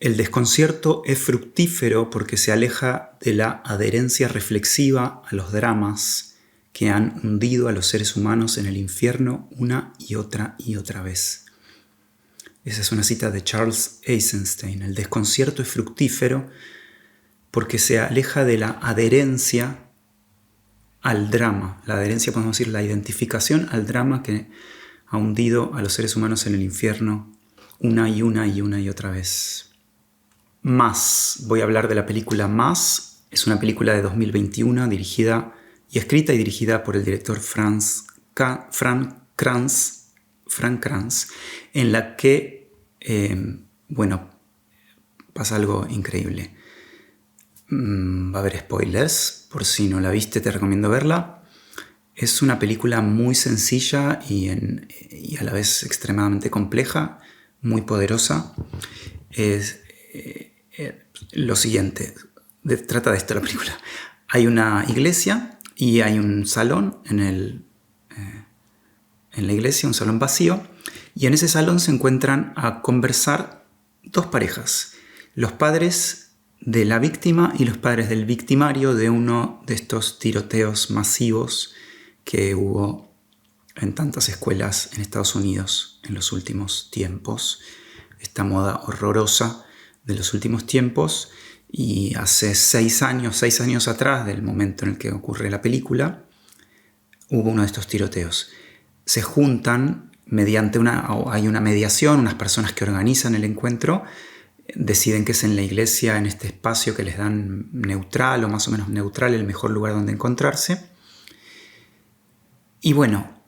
El desconcierto es fructífero porque se aleja de la adherencia reflexiva a los dramas que han hundido a los seres humanos en el infierno una y otra vez. Esa es una cita de Charles Eisenstein. El desconcierto es fructífero porque se aleja de la adherencia al drama. La adherencia, podemos decir, la identificación al drama que ha hundido a los seres humanos en el infierno una y otra vez. Más. Voy a hablar de la película Más. Es una película de 2021 escrita y dirigida por el director Frank Kranz, en la que, pasa algo increíble. Va a haber spoilers, por si no la viste te recomiendo verla. Es una película muy sencilla y a la vez extremadamente compleja, muy poderosa. Es lo siguiente, trata de esto la película. Hay una iglesia y hay un salón en la iglesia, un salón vacío, y en ese salón se encuentran a conversar dos parejas, los padres de la víctima y los padres del victimario de uno de estos tiroteos masivos que hubo en tantas escuelas en Estados Unidos en los últimos tiempos. Esta moda horrorosa de los últimos tiempos. Y hace 6 años atrás del momento en el que ocurre la película, hubo uno de estos tiroteos. Se juntan mediante hay una mediación, unas personas que organizan el encuentro, deciden que es en la iglesia, en este espacio que les dan neutral o más o menos neutral, el mejor lugar donde encontrarse. Y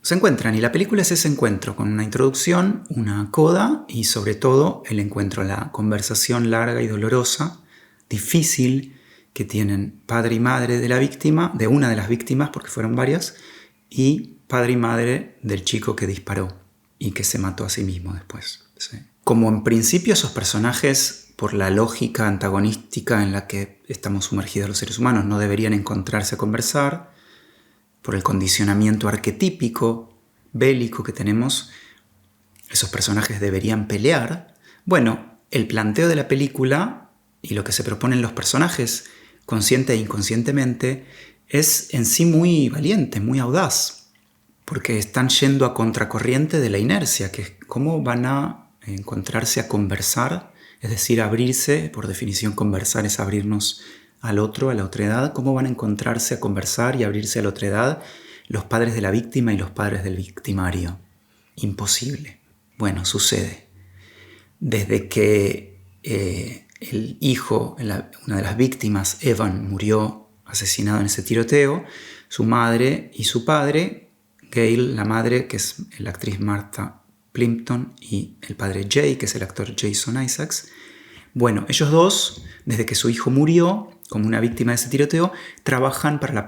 se encuentran, y la película es ese encuentro, con una introducción, una coda y sobre todo el encuentro, la conversación larga y dolorosa, difícil, que tienen padre y madre de la víctima, de una de las víctimas, porque fueron varias, y padre y madre del chico que disparó y que se mató a sí mismo después. Sí. Como en principio esos personajes, por la lógica antagonística en la que estamos sumergidos los seres humanos, no deberían encontrarse a conversar, por el condicionamiento arquetípico, bélico que tenemos, esos personajes deberían pelear. El planteo de la película y lo que se proponen los personajes, consciente e inconscientemente, es en sí muy valiente, muy audaz, porque están yendo a contracorriente de la inercia, que es cómo van a encontrarse a conversar, es decir, abrirse. Por definición, conversar es abrirnos al otro, a la otredad. ¿Cómo van a encontrarse a conversar y abrirse a la otredad los padres de la víctima y los padres del victimario? Imposible. Sucede. Desde que el hijo, una de las víctimas, Evan, murió asesinado en ese tiroteo, su madre y su padre, Gail, la madre, que es la actriz Martha Plimpton, y el padre Jay, que es el actor Jason Isaacs. Ellos dos, desde que su hijo murió como una víctima de ese tiroteo, trabajan para la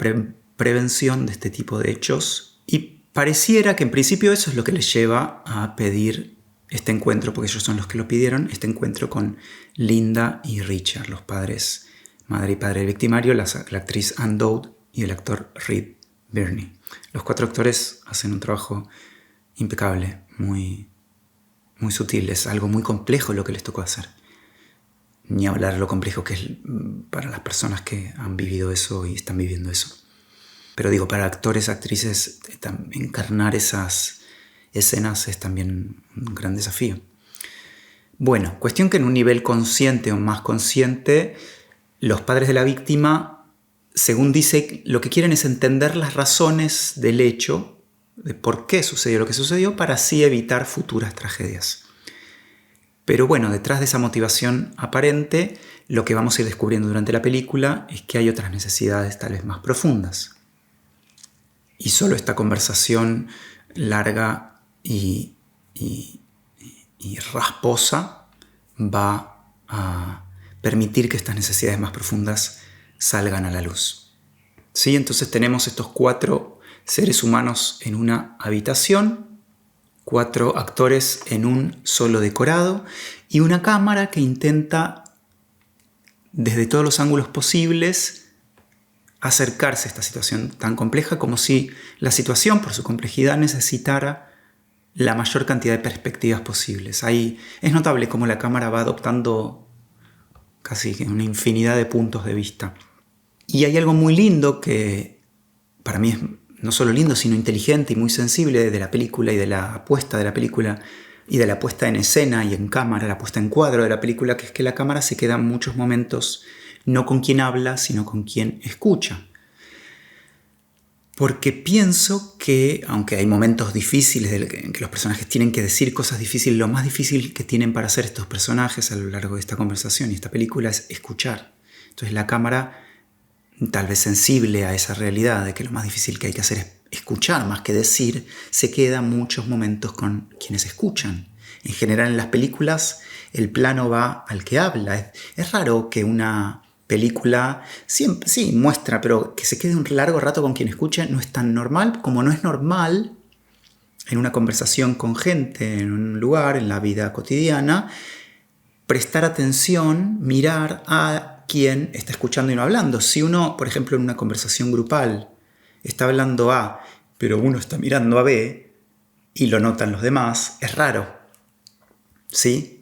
prevención de este tipo de hechos, y pareciera que en principio eso es lo que les lleva a pedir este encuentro, porque ellos son los que lo pidieron, este encuentro con Linda y Richard, los padres, madre y padre del victimario, la actriz Ann Dowd y el actor Reed Birney. Los 4 actores hacen un trabajo impecable, muy, muy sutil. Es algo muy complejo lo que les tocó hacer. Ni hablar de lo complejo que es para las personas que han vivido eso y están viviendo eso. Pero para actores, actrices, encarnar esas escenas es también un gran desafío. Cuestión que en un nivel consciente o más consciente, los padres de la víctima, según dice, lo que quieren es entender las razones del hecho, de por qué sucedió lo que sucedió, para así evitar futuras tragedias. Pero detrás de esa motivación aparente, lo que vamos a ir descubriendo durante la película es que hay otras necesidades tal vez más profundas. Y solo esta conversación larga y rasposa va a permitir que estas necesidades más profundas salgan a la luz. ¿Sí? Entonces tenemos estos 4 seres humanos en una habitación, 4 actores en un solo decorado y una cámara que intenta, desde todos los ángulos posibles, acercarse a esta situación tan compleja, como si la situación, por su complejidad, necesitara la mayor cantidad de perspectivas posibles. Ahí es notable cómo la cámara va adoptando casi que una infinidad de puntos de vista. Y hay algo muy lindo que para mí es no solo lindo, sino inteligente y muy sensible de la película y de la apuesta de la película y de la puesta en escena y en cámara, la puesta en cuadro de la película, que es que la cámara se queda en muchos momentos no con quien habla, sino con quien escucha. Porque pienso que, aunque hay momentos difíciles en que los personajes tienen que decir cosas difíciles, lo más difícil que tienen para hacer estos personajes a lo largo de esta conversación y esta película es escuchar. Entonces la cámara, tal vez sensible a esa realidad de que lo más difícil que hay que hacer es escuchar más que decir, se queda muchos momentos con quienes escuchan. En general en las películas el plano va al que habla. Es raro que una película siempre, sí, muestra, pero que se quede un largo rato con quien escuche no es tan normal, como no es normal en una conversación con gente, en un lugar, en la vida cotidiana, prestar atención, mirar a quien está escuchando y no hablando. Si uno, por ejemplo, en una conversación grupal está hablando A, pero uno está mirando a B y lo notan los demás, es raro. ¿Sí?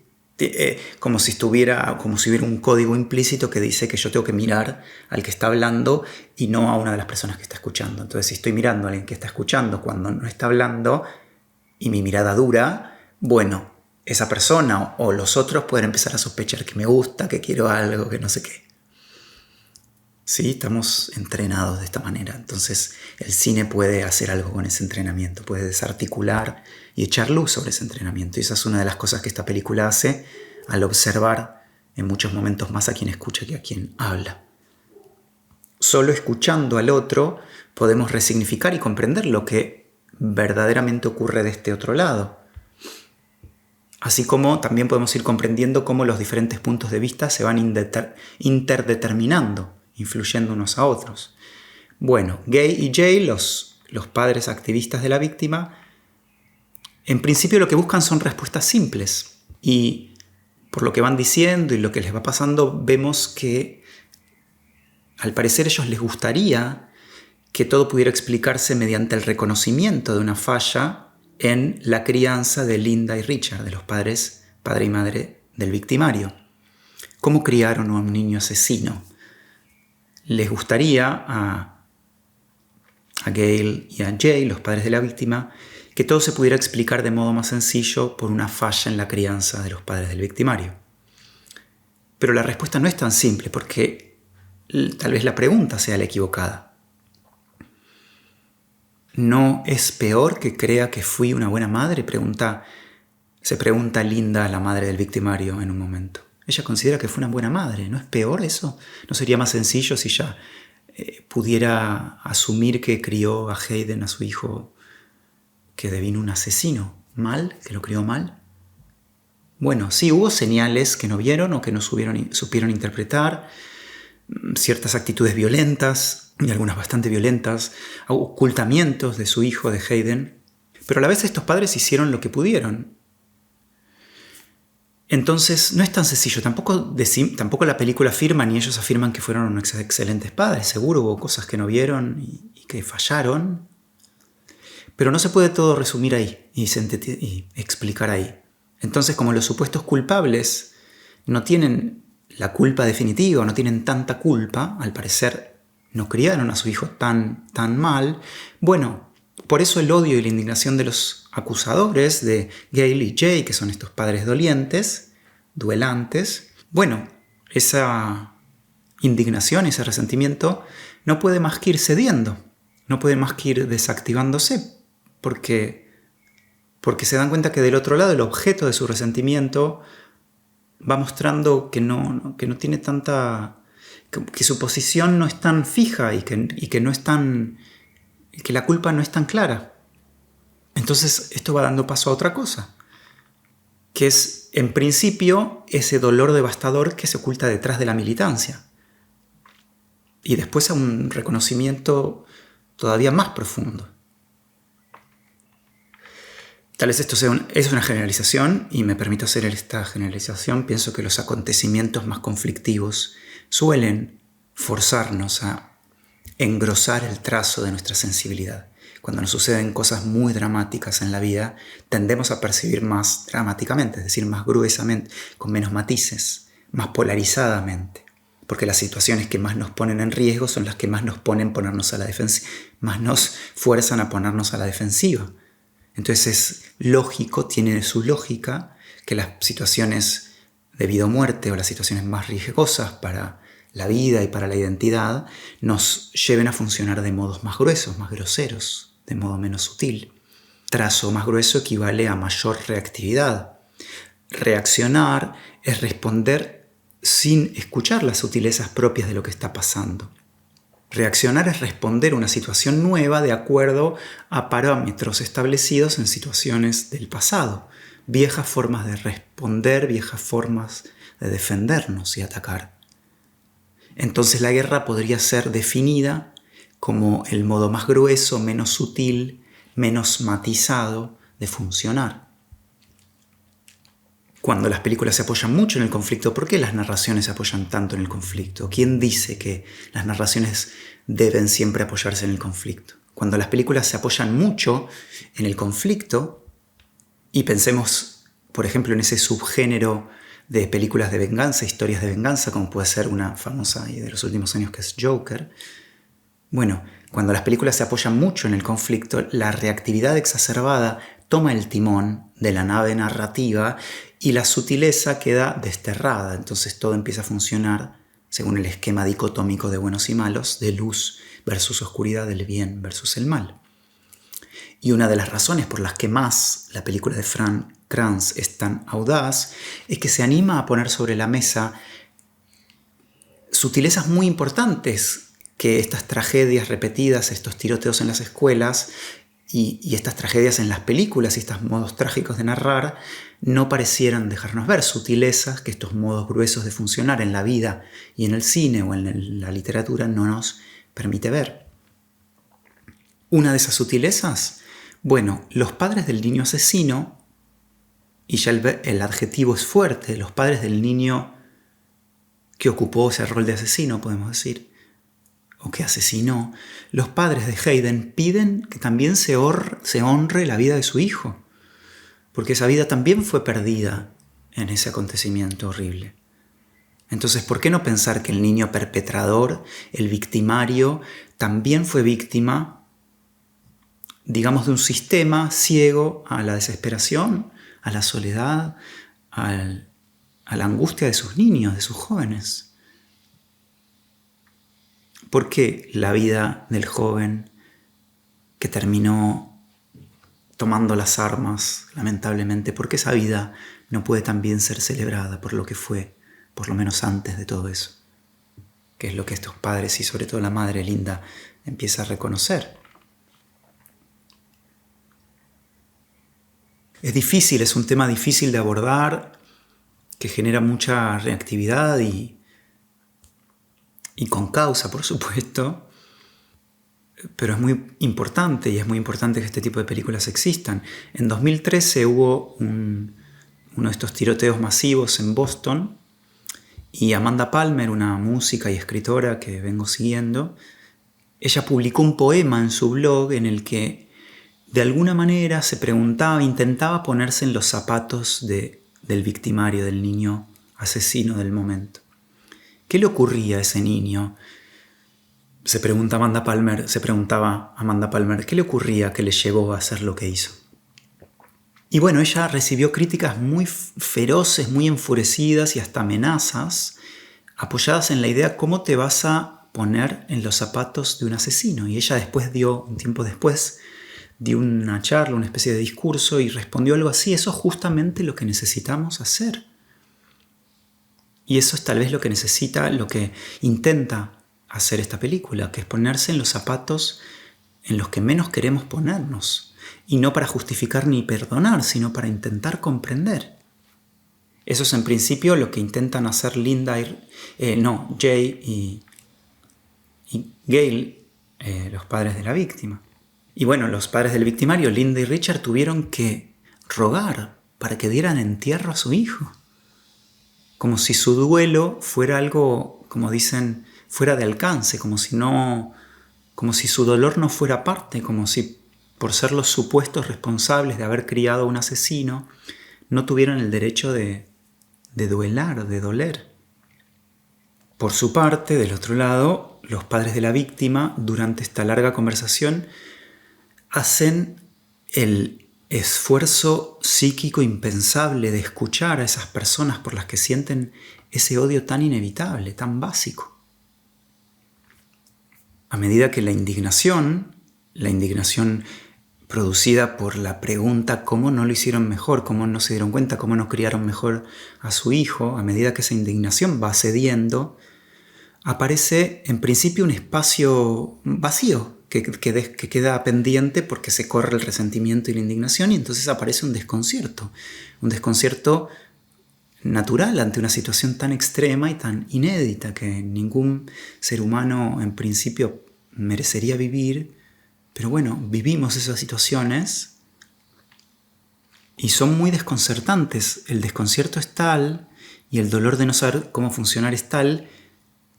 Como si hubiera un código implícito que dice que yo tengo que mirar al que está hablando y no a una de las personas que está escuchando. Entonces, si estoy mirando a alguien que está escuchando cuando no está hablando y mi mirada dura, bueno, esa persona o los otros pueden empezar a sospechar que me gusta, que quiero algo, que no sé qué. Sí, estamos entrenados de esta manera. Entonces, el cine puede hacer algo con ese entrenamiento, puede desarticular y echar luz sobre ese entrenamiento. Y esa es una de las cosas que esta película hace al observar en muchos momentos más a quien escucha que a quien habla. Solo escuchando al otro podemos resignificar y comprender lo que verdaderamente ocurre de este otro lado. Así como también podemos ir comprendiendo cómo los diferentes puntos de vista se van interdeterminando, influyendo unos a otros. Bueno, Gay y Jay, los padres activistas de la víctima, en principio lo que buscan son respuestas simples. Y por lo que van diciendo y lo que les va pasando, vemos que al parecer a ellos les gustaría que todo pudiera explicarse mediante el reconocimiento de una falla en la crianza de Linda y Richard, de los padres, padre y madre del victimario. ¿Cómo criaron a un niño asesino? Les gustaría a Gail y a Jay, los padres de la víctima, que todo se pudiera explicar de modo más sencillo por una falla en la crianza de los padres del victimario. Pero la respuesta no es tan simple porque tal vez la pregunta sea la equivocada. ¿No es peor que crea que fui una buena madre? Se pregunta Linda, la madre del victimario, en un momento. Ella considera que fue una buena madre. ¿No es peor eso? ¿No sería más sencillo si ella pudiera asumir que crió a Hayden, a su hijo, que devino un asesino? ¿Mal? ¿Que lo crió mal? Bueno, sí, hubo señales que no vieron o que no supieron interpretar, ciertas actitudes violentas, y algunas bastante violentas, ocultamientos de su hijo, de Hayden, pero a la vez estos padres hicieron lo que pudieron. Entonces no es tan sencillo, tampoco la película afirma ni ellos afirman que fueron unos excelentes padres. Seguro hubo cosas que no vieron y que fallaron, pero no se puede todo resumir ahí y explicar ahí. Entonces, como los supuestos culpables no tienen la culpa definitiva, no tienen tanta culpa, al parecer no criaron a su hijo tan mal, bueno, por eso el odio y la indignación de los acusadores de Gail y Jay, que son estos padres duelantes, bueno, esa indignación, ese resentimiento no puede más que ir cediendo, no puede más que ir desactivándose, porque se dan cuenta que del otro lado el objeto de su resentimiento va mostrando que no tiene tanta, que su posición no es tan fija y que no es tan, que la culpa no es tan clara. Entonces esto va dando paso a otra cosa, que es en principio ese dolor devastador que se oculta detrás de la militancia, y después a un reconocimiento todavía más profundo. Tal vez esto es una generalización y me permito hacer esta generalización. Pienso que los acontecimientos más conflictivos suelen forzarnos a engrosar el trazo de nuestra sensibilidad. Cuando nos suceden cosas muy dramáticas en la vida, tendemos a percibir más dramáticamente, es decir, más gruesamente, con menos matices, más polarizadamente. Porque las situaciones que más nos ponen en riesgo son las que más nos ponen ponernos a la defensiva, más nos fuerzan a ponernos a la defensiva. Entonces es lógico, tiene su lógica, que las situaciones de vida o muerte o las situaciones más riesgosas para la vida y para la identidad nos lleven a funcionar de modos más gruesos, más groseros, de modo menos sutil. Trazo más grueso equivale a mayor reactividad. Reaccionar es responder sin escuchar las sutilezas propias de lo que está pasando. Reaccionar es responder a una situación nueva de acuerdo a parámetros establecidos en situaciones del pasado. Viejas formas de responder, viejas formas de defendernos y atacar. Entonces la guerra podría ser definida como el modo más grueso, menos sutil, menos matizado de funcionar. Cuando las películas se apoyan mucho en el conflicto, ¿por qué las narraciones se apoyan tanto en el conflicto? ¿Quién dice que las narraciones deben siempre apoyarse en el conflicto? Cuando las películas se apoyan mucho en el conflicto, y pensemos, por ejemplo, en ese subgénero de películas de venganza, historias de venganza, como puede ser una famosa y de los últimos años que es Joker. Bueno, cuando las películas se apoyan mucho en el conflicto, la reactividad exacerbada toma el timón de la nave narrativa y la sutileza queda desterrada. Entonces todo empieza a funcionar según el esquema dicotómico de buenos y malos, de luz versus oscuridad, del bien versus el mal. Y una de las razones por las que más la película de Frank Kranz es tan audaz es que se anima a poner sobre la mesa sutilezas muy importantes que estas tragedias repetidas, estos tiroteos en las escuelas y estas tragedias en las películas y estos modos trágicos de narrar no parecieran dejarnos ver. Sutilezas que estos modos gruesos de funcionar en la vida y en el cine o en la literatura no nos permite ver. Una de esas sutilezas, bueno, los padres del niño asesino, y ya el adjetivo es fuerte, los padres del niño que ocupó ese rol de asesino, podemos decir, o que asesinó, los padres de Hayden piden que también se honre la vida de su hijo, porque esa vida también fue perdida en ese acontecimiento horrible. Entonces, ¿por qué no pensar que el niño perpetrador, el victimario, también fue víctima, digamos, de un sistema ciego a la desesperación, a la soledad, a la angustia de sus niños, de sus jóvenes? ¿Por qué la vida del joven que terminó tomando las armas, lamentablemente, por qué esa vida no puede también ser celebrada por lo que fue, por lo menos antes de todo eso? Que es lo que estos padres y sobre todo la madre Linda empieza a reconocer. Es difícil, es un tema difícil de abordar, que genera mucha reactividad y con causa, por supuesto, pero es muy importante, y es muy importante que este tipo de películas existan. En 2013 hubo uno de estos tiroteos masivos en Boston, y Amanda Palmer, una música y escritora que vengo siguiendo, ella publicó un poema en su blog en el que de alguna manera se preguntaba, intentaba ponerse en los zapatos del victimario, del niño asesino del momento. ¿Qué le ocurría a ese niño? Se preguntaba Amanda Palmer, ¿qué le ocurría que le llevó a hacer lo que hizo? Y bueno, ella recibió críticas muy feroces, muy enfurecidas y hasta amenazas, apoyadas en la idea cómo te vas a poner en los zapatos de un asesino. Y ella un tiempo después, dio una charla, una especie de discurso y respondió algo así: eso es justamente lo que necesitamos hacer. Y eso es tal vez lo que intenta hacer esta película, que es ponerse en los zapatos en los que menos queremos ponernos. Y no para justificar ni perdonar, sino para intentar comprender. Eso es en principio lo que intentan hacer Jay y Gail, los padres de la víctima. Y bueno, los padres del victimario, Linda y Richard, tuvieron que rogar para que dieran entierro a su hijo. Como si su duelo fuera algo, como dicen, fuera de alcance, como si su dolor no fuera parte, como si por ser los supuestos responsables de haber criado a un asesino, no tuvieran el derecho de duelar, de doler. Por su parte, del otro lado, los padres de la víctima, durante esta larga conversación, hacen el esfuerzo psíquico impensable de escuchar a esas personas por las que sienten ese odio tan inevitable, tan básico. A medida que la indignación producida por la pregunta cómo no lo hicieron mejor, cómo no se dieron cuenta, cómo no criaron mejor a su hijo, a medida que esa indignación va cediendo, aparece en principio un espacio vacío que queda pendiente porque se corre el resentimiento y la indignación, y entonces aparece un desconcierto natural ante una situación tan extrema y tan inédita que ningún ser humano en principio merecería vivir. Pero bueno, vivimos esas situaciones y son muy desconcertantes. El desconcierto es tal y el dolor de no saber cómo funcionar es tal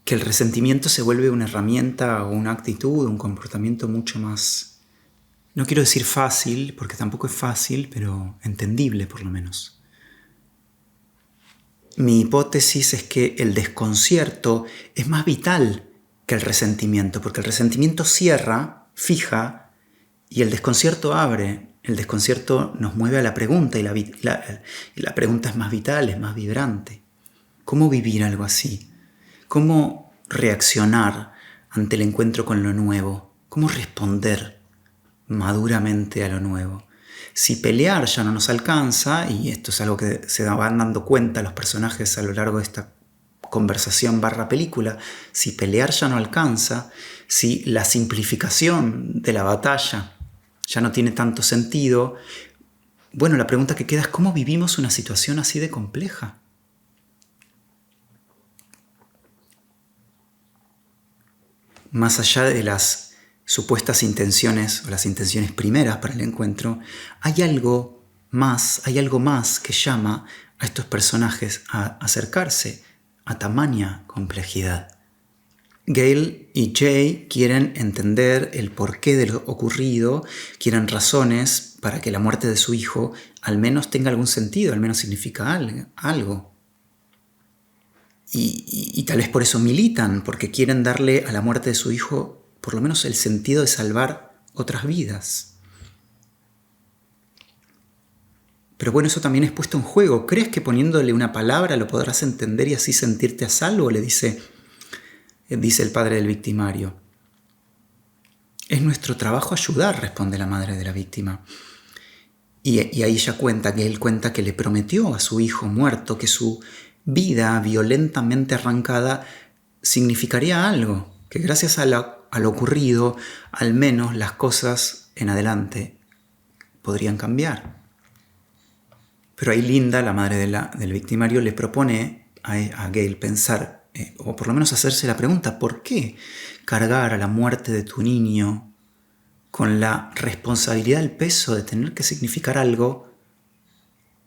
que el resentimiento se vuelve una herramienta o una actitud, un comportamiento mucho más, no quiero decir fácil, porque tampoco es fácil, pero entendible por lo menos. Mi hipótesis es que el desconcierto es más vital que el resentimiento, porque el resentimiento cierra, fija, y el desconcierto abre. El desconcierto nos mueve a la pregunta y la pregunta es más vital, es más vibrante. ¿Cómo vivir algo así? ¿Cómo reaccionar ante el encuentro con lo nuevo? ¿Cómo responder maduramente a lo nuevo? Si pelear ya no nos alcanza, y esto es algo que se van dando cuenta los personajes a lo largo de esta conversación / película, si pelear ya no alcanza, si la simplificación de la batalla ya no tiene tanto sentido, bueno, la pregunta que queda es ¿cómo vivimos una situación así de compleja? Más allá de las supuestas intenciones o las intenciones primeras para el encuentro, hay algo más que llama a estos personajes a acercarse a tamaña complejidad. Gale y Jay quieren entender el porqué de lo ocurrido, quieren razones para que la muerte de su hijo al menos tenga algún sentido, al menos significa algo. Y tal vez por eso militan, porque quieren darle a la muerte de su hijo por lo menos el sentido de salvar otras vidas. Pero bueno, eso también es puesto en juego. ¿Crees que poniéndole una palabra lo podrás entender y así sentirte a salvo? Le dice el padre del victimario. Es nuestro trabajo ayudar, responde la madre de la víctima. Y ahí ella cuenta que le prometió a su hijo muerto que su vida violentamente arrancada significaría algo, que gracias a lo ocurrido, al menos las cosas en adelante podrían cambiar. Pero ahí Linda, la madre del victimario, le propone a Gale pensar, o por lo menos hacerse la pregunta, ¿por qué cargar a la muerte de tu niño con la responsabilidad, el peso de tener que significar algo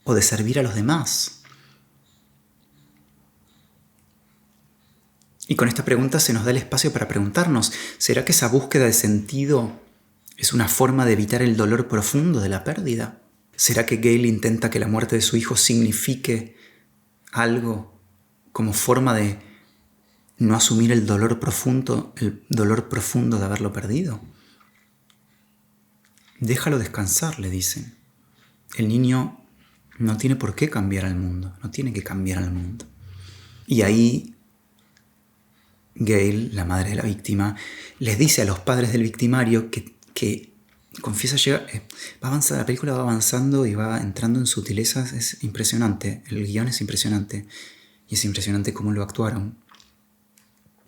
o de servir a los demás? Y con esta pregunta se nos da el espacio para preguntarnos, ¿será que esa búsqueda de sentido es una forma de evitar el dolor profundo de la pérdida? ¿Será que Gale intenta que la muerte de su hijo signifique algo como forma de no asumir el dolor profundo de haberlo perdido? Déjalo descansar, le dicen. El niño no tiene por qué cambiar al mundo, no tiene que cambiar al mundo. Y ahí Gale, la madre de la víctima, les dice a los padres del victimario que confiesa llegar, la película va avanzando y va entrando en sutilezas, es impresionante, el guión es impresionante y es impresionante cómo lo actuaron.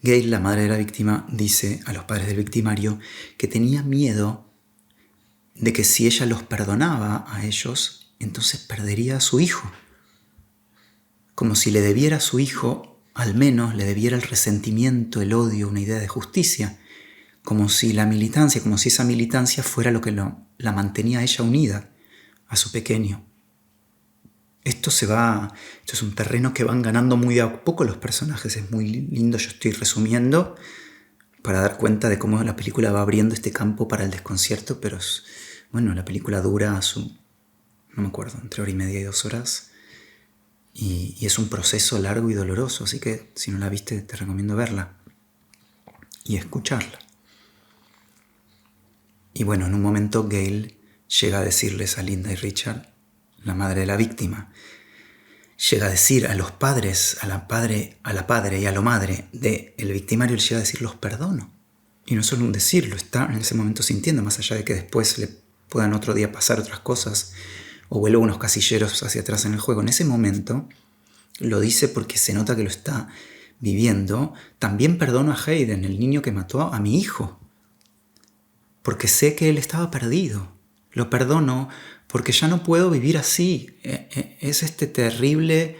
Gale, la madre de la víctima, dice a los padres del victimario que tenía miedo de que si ella los perdonaba a ellos, entonces perdería a su hijo. Como si le debiera a su hijo, al menos le debiera el resentimiento, el odio, una idea de justicia. Como si esa militancia fuera lo que la mantenía a ella unida, a su pequeño. Esto es un terreno que van ganando muy a poco los personajes, es muy lindo, yo estoy resumiendo para dar cuenta de cómo la película va abriendo este campo para el desconcierto, pero la película dura no me acuerdo, entre hora y media y 2 horas. y es un proceso largo y doloroso, así que si no la viste te recomiendo verla y escucharla. Y bueno, en un momento Gail llega a decirles a Linda y Richard, la madre de la víctima, llega a decir a los padres, a la padre y a la madre del victimario, le llega a decir, los perdono. Y no solo un decirlo, está en ese momento sintiendo, más allá de que después le puedan otro día pasar otras cosas, o vuelva unos casilleros hacia atrás en el juego. En ese momento lo dice porque se nota que lo está viviendo. También perdono a Hayden, el niño que mató a mi hijo, porque sé que él estaba perdido. Lo perdono porque ya no puedo vivir así. Es este terrible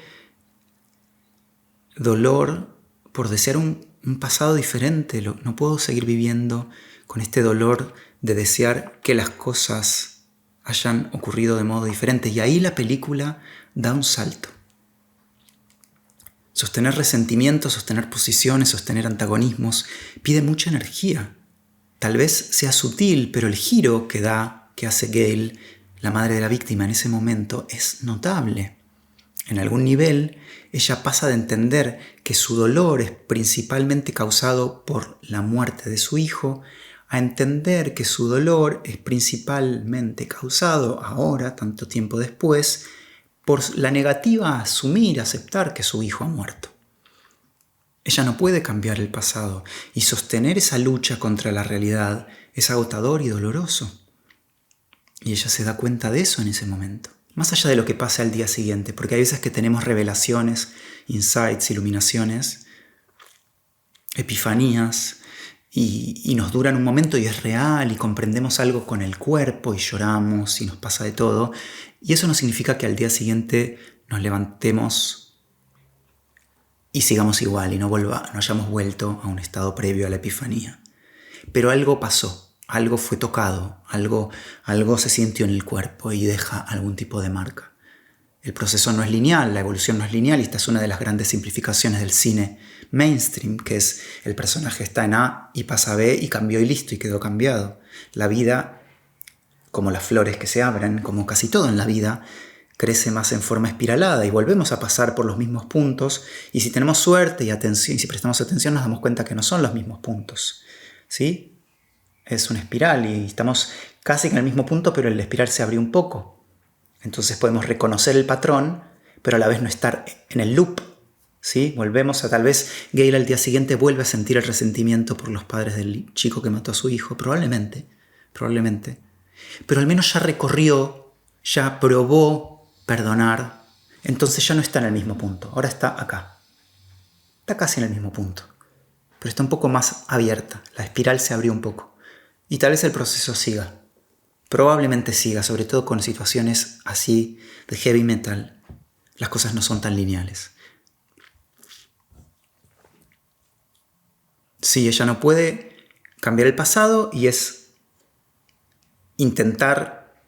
dolor por desear un pasado diferente. No puedo seguir viviendo con este dolor de desear que las cosas hayan ocurrido de modo diferente. Y ahí la película da un salto. Sostener resentimientos, sostener posiciones, sostener antagonismos, pide mucha energía. Tal vez sea sutil, pero el giro que hace Gail, la madre de la víctima, en ese momento es notable. En algún nivel, ella pasa de entender que su dolor es principalmente causado por la muerte de su hijo, a entender que su dolor es principalmente causado ahora, tanto tiempo después, por la negativa a asumir, a aceptar que su hijo ha muerto. Ella no puede cambiar el pasado y sostener esa lucha contra la realidad es agotador y doloroso. Y ella se da cuenta de eso en ese momento. Más allá de lo que pasa al día siguiente, porque hay veces que tenemos revelaciones, insights, iluminaciones, epifanías, y nos duran un momento y es real y comprendemos algo con el cuerpo y lloramos y nos pasa de todo. Y eso no significa que al día siguiente nos levantemos y sigamos igual y no hayamos vuelto a un estado previo a la epifanía. Pero algo pasó, algo fue tocado, algo se sintió en el cuerpo y deja algún tipo de marca. El proceso no es lineal, la evolución no es lineal, y esta es una de las grandes simplificaciones del cine mainstream, que es el personaje está en A y pasa a B y cambió y listo y quedó cambiado. La vida, como las flores que se abren, como casi todo en la vida, crece más en forma espiralada y volvemos a pasar por los mismos puntos, y si tenemos suerte y atención, y si prestamos atención nos damos cuenta que no son los mismos puntos, ¿sí? Es una espiral y estamos casi en el mismo punto, pero la espiral se abrió un poco. Entonces podemos reconocer el patrón, pero a la vez no estar en el loop, ¿sí? Volvemos a tal vez Gail al día siguiente vuelve a sentir el resentimiento por los padres del chico que mató a su hijo, probablemente, pero al menos ya recorrió, ya probó perdonar, entonces ya no está en el mismo punto, ahora está acá, está casi en el mismo punto, pero está un poco más abierta, la espiral se abrió un poco y tal vez el proceso siga. Probablemente siga, sobre todo con situaciones así de heavy metal. Las cosas no son tan lineales. Sí, ella no puede cambiar el pasado y es intentar,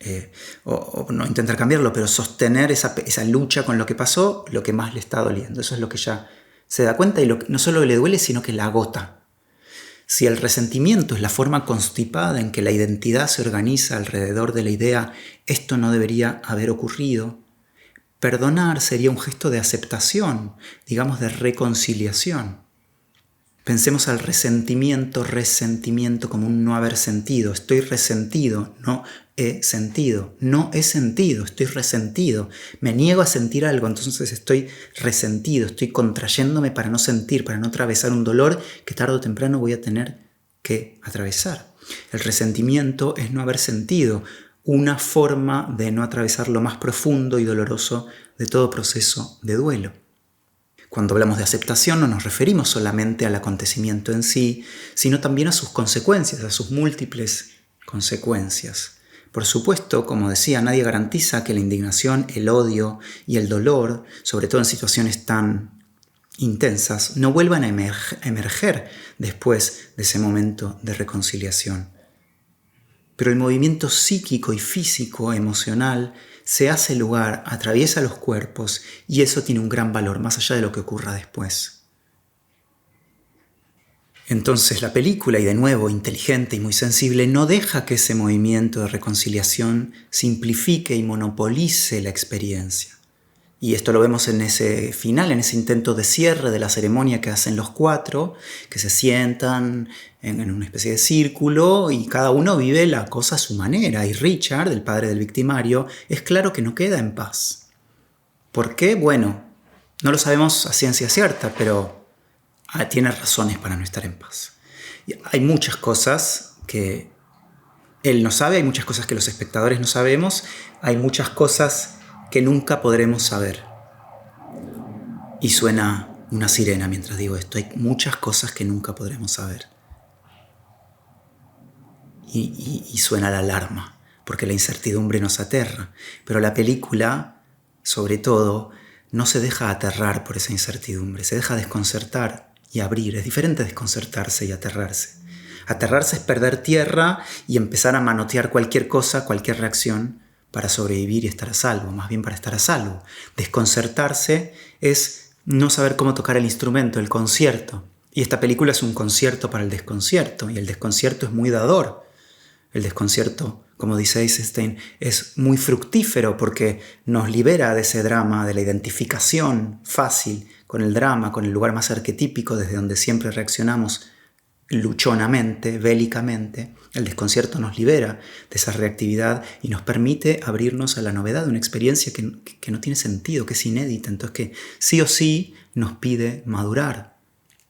o no intentar cambiarlo, pero sostener esa lucha con lo que pasó, lo que más le está doliendo. Eso es lo que ella se da cuenta y no solo le duele, sino que la agota. Si el resentimiento es la forma constipada en que la identidad se organiza alrededor de la idea «esto no debería haber ocurrido», perdonar sería un gesto de aceptación, digamos de reconciliación. Pensemos al resentimiento como un no haber sentido. Estoy resentido, no he sentido. No he sentido, estoy resentido. Me niego a sentir algo, entonces estoy resentido. Estoy contrayéndome para no sentir, para no atravesar un dolor que tarde o temprano voy a tener que atravesar. El resentimiento es no haber sentido, una forma de no atravesar lo más profundo y doloroso de todo proceso de duelo. Cuando hablamos de aceptación no nos referimos solamente al acontecimiento en sí, sino también a sus consecuencias, a sus múltiples consecuencias. Por supuesto, como decía, nadie garantiza que la indignación, el odio y el dolor, sobre todo en situaciones tan intensas, no vuelvan a emerger después de ese momento de reconciliación. Pero el movimiento psíquico y físico, emocional, se hace lugar, atraviesa los cuerpos y eso tiene un gran valor, más allá de lo que ocurra después. Entonces la película, y de nuevo inteligente y muy sensible, no deja que ese movimiento de reconciliación simplifique y monopolice la experiencia. Y esto lo vemos en ese final, en ese intento de cierre de la ceremonia que hacen los 4, que se sientan en una especie de círculo y cada uno vive la cosa a su manera. Y Richard, el padre del victimario, es claro que no queda en paz. ¿Por qué? Bueno, no lo sabemos a ciencia cierta, pero tiene razones para no estar en paz. Y hay muchas cosas que él no sabe, hay muchas cosas que los espectadores no sabemos, hay muchas cosas que nunca podremos saber. Y suena una sirena mientras digo esto. Hay muchas cosas que nunca podremos saber. Y suena la alarma, porque la incertidumbre nos aterra. Pero la película, sobre todo, no se deja aterrar por esa incertidumbre, se deja desconcertar y abrir. Es diferente desconcertarse y aterrarse. Aterrarse es perder tierra y empezar a manotear cualquier cosa, cualquier reacción, para sobrevivir y estar a salvo, más bien para estar a salvo. Desconcertarse es no saber cómo tocar el instrumento, el concierto. Y esta película es un concierto para el desconcierto, y el desconcierto es muy dador. El desconcierto, como dice Eisenstein, es muy fructífero porque nos libera de ese drama, de la identificación fácil con el drama, con el lugar más arquetípico desde donde siempre reaccionamos luchonamente, bélicamente. El desconcierto nos libera de esa reactividad y nos permite abrirnos a la novedad de una experiencia que no tiene sentido, que es inédita. Entonces que sí o sí nos pide madurar.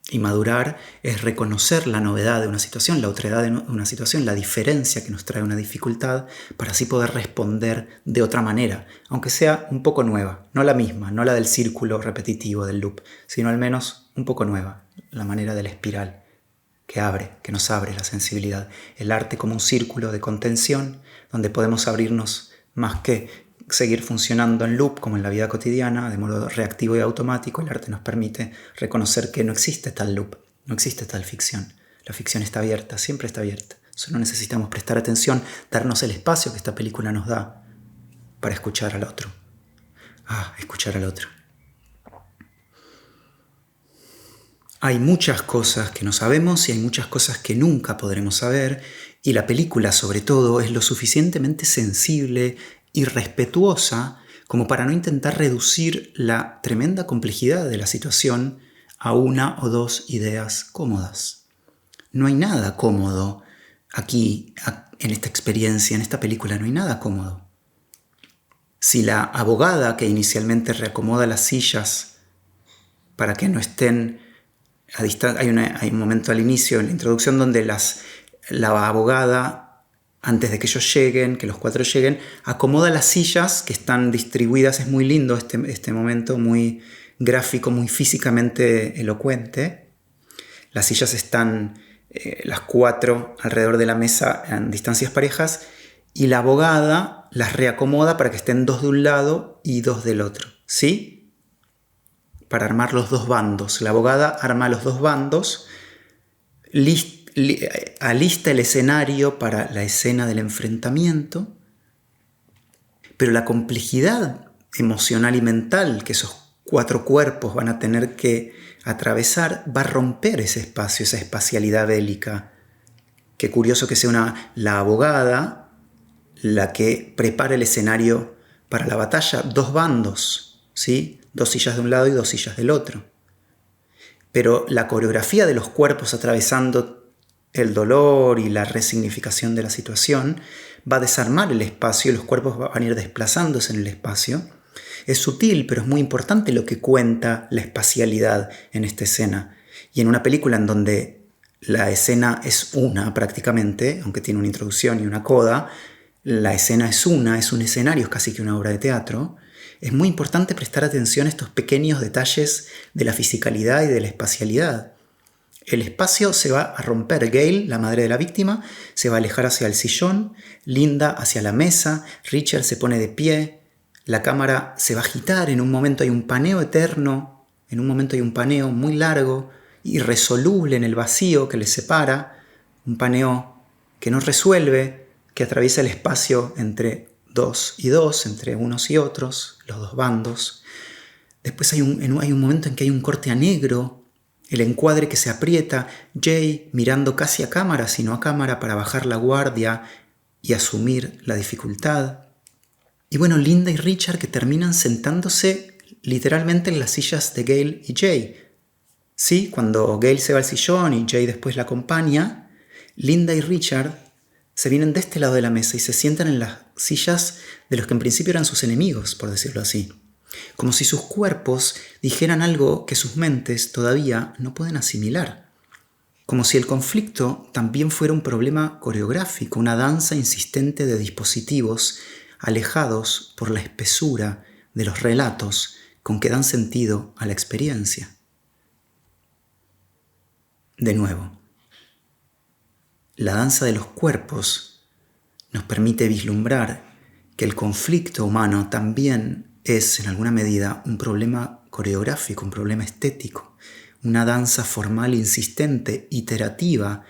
Y madurar es reconocer la novedad de una situación, la otredad de una situación, la diferencia que nos trae una dificultad, para así poder responder de otra manera, aunque sea un poco nueva, no la misma, no la del círculo repetitivo del loop, sino al menos un poco nueva, la manera de la espiral que nos abre la sensibilidad. El arte como un círculo de contención donde podemos abrirnos más que seguir funcionando en loop como en la vida cotidiana, de modo reactivo y automático. El arte nos permite reconocer que no existe tal loop, no existe tal ficción. La ficción está abierta, siempre está abierta. Solo necesitamos prestar atención, darnos el espacio que esta película nos da para escuchar al otro. Escuchar al otro. Hay muchas cosas que no sabemos y hay muchas cosas que nunca podremos saber, y la película, sobre todo, es lo suficientemente sensible y respetuosa como para no intentar reducir la tremenda complejidad de la situación a una o dos ideas cómodas. No hay nada cómodo aquí, en esta experiencia, en esta película, no hay nada cómodo. Si la abogada que inicialmente reacomoda las sillas para que no estén a distancia, hay un momento al inicio, en la introducción, donde la abogada, antes de que ellos lleguen, que los 4 lleguen, acomoda las sillas que están distribuidas. Es muy lindo este momento, muy gráfico, muy físicamente elocuente. Las sillas están las 4 alrededor de la mesa en distancias parejas, y la abogada las reacomoda para que estén 2 de un lado y 2 del otro, ¿sí? Para armar los 2 bandos. La abogada arma los 2 bandos, alista el escenario para la escena del enfrentamiento, pero la complejidad emocional y mental que esos 4 cuerpos van a tener que atravesar va a romper ese espacio, esa espacialidad bélica. Qué curioso que sea la abogada la que prepara el escenario para la batalla, 2 bandos, ¿sí? 2 sillas de un lado y 2 sillas del otro. Pero la coreografía de los cuerpos atravesando el dolor y la resignificación de la situación va a desarmar el espacio y los cuerpos van a ir desplazándose en el espacio. Es sutil, pero es muy importante lo que cuenta la espacialidad en esta escena. Y en una película en donde la escena es una prácticamente, aunque tiene una introducción y una coda, la escena es un escenario, es casi que una obra de teatro. Es muy importante prestar atención a estos pequeños detalles de la fisicalidad y de la espacialidad. El espacio se va a romper. Gail, la madre de la víctima, se va a alejar hacia el sillón, Linda hacia la mesa, Richard se pone de pie, la cámara se va a agitar, en un momento hay un paneo eterno, en un momento hay un paneo muy largo, irresoluble en el vacío que les separa, un paneo que no resuelve, que atraviesa el espacio entre 2 y 2, entre unos y otros, los 2 bandos. Después hay un momento en que hay un corte a negro, el encuadre que se aprieta, Jay mirando casi a cámara, sino a cámara, para bajar la guardia y asumir la dificultad. Y bueno, Linda y Richard, que terminan sentándose literalmente en las sillas de Gale y Jay. Sí, cuando Gale se va al sillón y Jay después la acompaña, Linda y Richard se vienen de este lado de la mesa y se sientan en las sillas de los que en principio eran sus enemigos, por decirlo así. Como si sus cuerpos dijeran algo que sus mentes todavía no pueden asimilar. Como si el conflicto también fuera un problema coreográfico, una danza insistente de dispositivos alejados por la espesura de los relatos con que dan sentido a la experiencia. De nuevo, la danza de los cuerpos nos permite vislumbrar que el conflicto humano también es, en alguna medida, un problema coreográfico, un problema estético, una danza formal insistente, iterativa,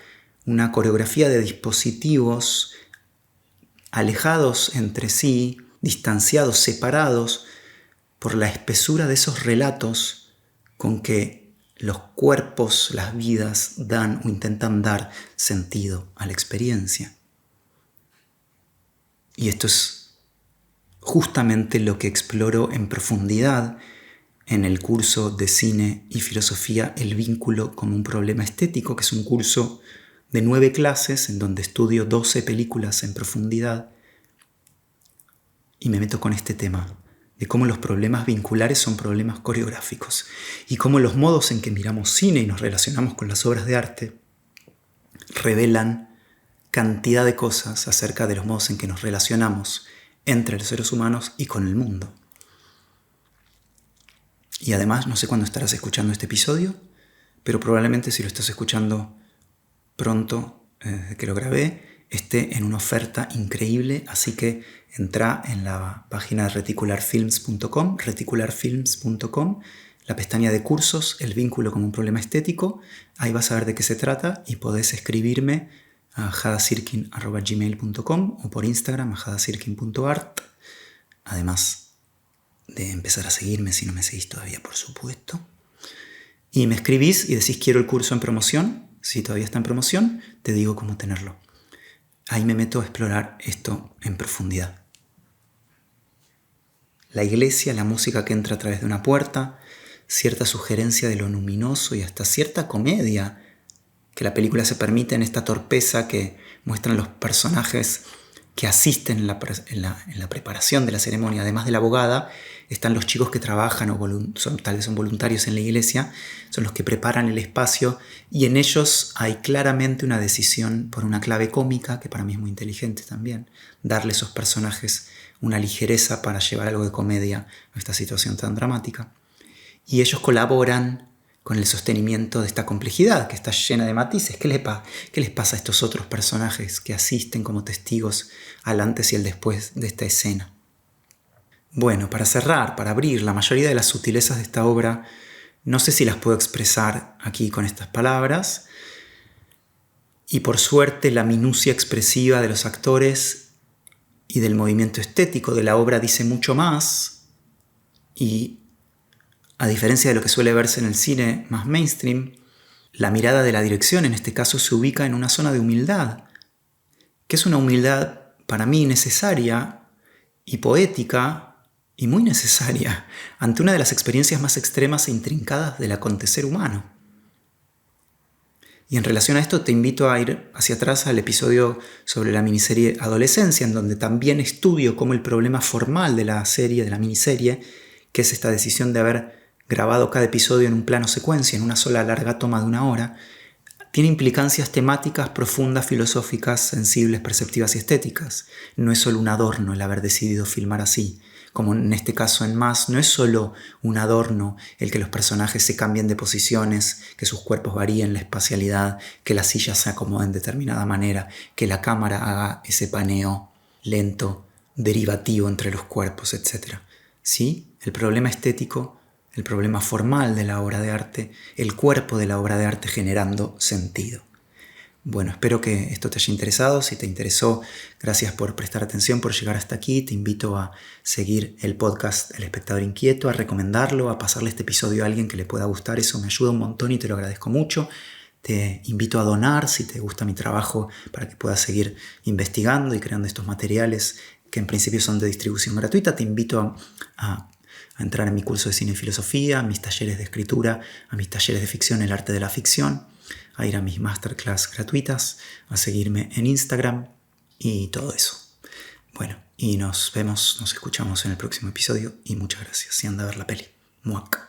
una coreografía de dispositivos alejados entre sí, distanciados, separados por la espesura de esos relatos con que los cuerpos, las vidas dan o intentan dar sentido a la experiencia. Y esto es justamente lo que exploro en profundidad en el curso de Cine y Filosofía, El vínculo como un problema estético, que es un curso de 9 clases en donde estudio 12 películas en profundidad y me meto con este tema de cómo los problemas vinculares son problemas coreográficos y cómo los modos en que miramos cine y nos relacionamos con las obras de arte revelan cantidad de cosas acerca de los modos en que nos relacionamos entre los seres humanos y con el mundo. Y además, no sé cuándo estarás escuchando este episodio, pero probablemente si lo estás escuchando pronto, desde que lo grabé, esté en una oferta increíble, así que entra en la página de reticularfilms.com, la pestaña de cursos, El vínculo como un problema estético, ahí vas a ver de qué se trata y podés escribirme a hadasirkin@gmail.com o por Instagram a hadasirkin.art, además de empezar a seguirme si no me seguís todavía, por supuesto. Y me escribís y decís quiero el curso en promoción. Si todavía está en promoción, te digo cómo tenerlo. Ahí me meto a explorar esto en profundidad. La iglesia, la música que entra a través de una puerta, cierta sugerencia de lo luminoso y hasta cierta comedia que la película se permite en esta torpeza que muestran los personajes que asisten en la preparación de la ceremonia. Además de la abogada, están los chicos que trabajan o tal vez son voluntarios en la iglesia, son los que preparan el espacio y en ellos hay claramente una decisión por una clave cómica que para mí es muy inteligente también, darle a esos personajes una ligereza para llevar algo de comedia a esta situación tan dramática. Y ellos colaboran con el sostenimiento de esta complejidad que está llena de matices. ¿Qué les pasa a estos otros personajes que asisten como testigos al antes y el después de esta escena? Bueno, para cerrar, para abrir, la mayoría de las sutilezas de esta obra no sé si las puedo expresar aquí con estas palabras, y por suerte la minucia expresiva de los actores y del movimiento estético de la obra dice mucho más, y a diferencia de lo que suele verse en el cine más mainstream, la mirada de la dirección en este caso se ubica en una zona de humildad, que es una humildad para mí necesaria y poética y muy necesaria ante una de las experiencias más extremas e intrincadas del acontecer humano. Y en relación a esto te invito a ir hacia atrás al episodio sobre la miniserie Adolescencia, en donde también estudio cómo el problema formal de la serie, de la miniserie, que es esta decisión de haber grabado cada episodio en un plano secuencia, en una sola larga toma de 1 hora, tiene implicancias temáticas profundas, filosóficas, sensibles, perceptivas y estéticas. No es solo un adorno el haber decidido filmar así, como en este caso en Más, no es solo un adorno el que los personajes se cambien de posiciones, que sus cuerpos varíen la espacialidad, que las sillas se acomoden de determinada manera, que la cámara haga ese paneo lento, derivativo entre los cuerpos, etc. ¿Sí? El problema estético, el problema formal de la obra de arte, el cuerpo de la obra de arte generando sentido. Bueno, espero que esto te haya interesado. Si te interesó, gracias por prestar atención, por llegar hasta aquí. Te invito a seguir el podcast El Espectador Inquieto, a recomendarlo, a pasarle este episodio a alguien que le pueda gustar. Eso me ayuda un montón y te lo agradezco mucho. Te invito a donar si te gusta mi trabajo para que puedas seguir investigando y creando estos materiales que en principio son de distribución gratuita. Te invito a a entrar en mi curso de cine y filosofía, a mis talleres de escritura, a mis talleres de ficción, el arte de la ficción, a ir a mis masterclass gratuitas, a seguirme en Instagram y todo eso. Bueno, y nos vemos, nos escuchamos en el próximo episodio y muchas gracias. Y anda a ver la peli. Muac.